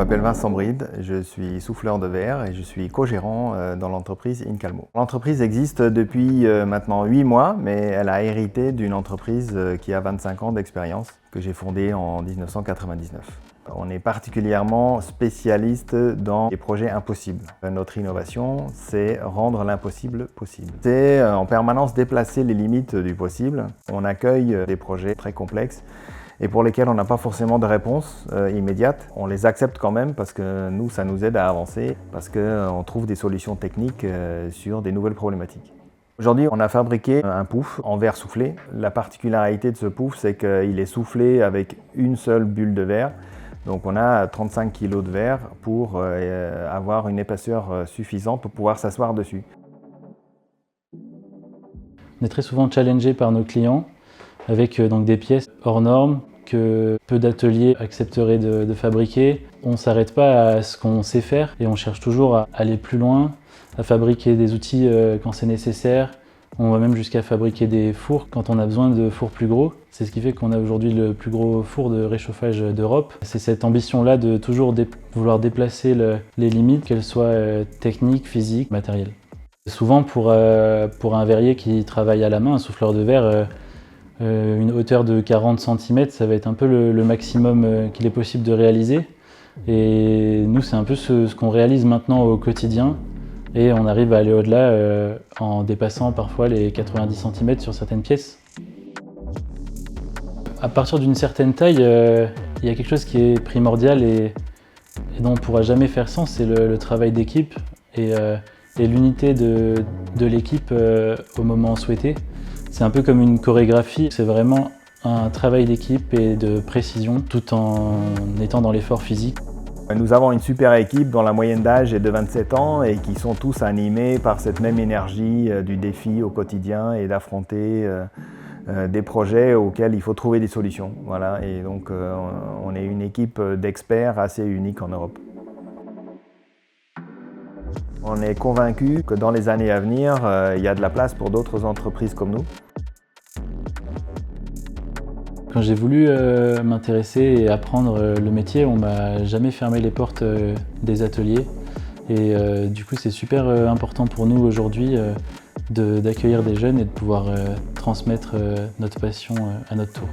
m'appelle Vincent Bride, je suis souffleur de verre et je suis co-gérant dans l'entreprise Incalmo. L'entreprise existe depuis maintenant 8 mois, mais elle a hérité d'une entreprise qui a 25 ans d'expérience, que j'ai fondée en 1999. On est particulièrement spécialiste dans les projets impossibles. Notre innovation, c'est rendre l'impossible possible. C'est en permanence déplacer les limites du possible. On accueille des projets très complexes et pour lesquels on n'a pas forcément de réponse immédiate. On les accepte quand même parce que nous, ça nous aide à avancer, parce qu'on trouve des solutions techniques sur des nouvelles problématiques. Aujourd'hui, on a fabriqué un pouf en verre soufflé. La particularité de ce pouf, c'est qu'il est soufflé avec une seule bulle de verre. Donc on a 35 kg de verre pour avoir une épaisseur suffisante pour pouvoir s'asseoir dessus. On est très souvent challengé par nos clients avec donc des pièces hors normes que peu d'ateliers accepteraient de fabriquer. On ne s'arrête pas à ce qu'on sait faire et on cherche toujours à aller plus loin, à fabriquer des outils quand c'est nécessaire. On va même jusqu'à fabriquer des fours quand on a besoin de fours plus gros. C'est ce qui fait qu'on a aujourd'hui le plus gros four de réchauffage d'Europe. C'est cette ambition-là de toujours vouloir déplacer les limites, qu'elles soient techniques, physiques, matérielles. Souvent pour un verrier qui travaille à la main, un souffleur de verre, une hauteur de 40 cm, ça va être un peu le maximum qu'il est possible de réaliser. Et nous, c'est un peu ce qu'on réalise maintenant au quotidien. Et on arrive à aller au-delà en dépassant parfois les 90 cm sur certaines pièces. À partir d'une certaine taille, il y a quelque chose qui est primordial et dont on ne pourra jamais faire sans, c'est le travail d'équipe et l'unité de l'équipe au moment souhaité. C'est un peu comme une chorégraphie, c'est vraiment un travail d'équipe et de précision tout en étant dans l'effort physique. Nous avons une super équipe dont la moyenne d'âge est de 27 ans et qui sont tous animés par cette même énergie du défi au quotidien et d'affronter des projets auxquels il faut trouver des solutions. Voilà. Et donc on est une équipe d'experts assez unique en Europe. On est convaincu que dans les années à venir, il y a de la place pour d'autres entreprises comme nous. Quand j'ai voulu m'intéresser et apprendre le métier, on m'a jamais fermé les portes des ateliers. Et du coup, c'est super important pour nous aujourd'hui d'accueillir des jeunes et de pouvoir transmettre notre passion à notre tour.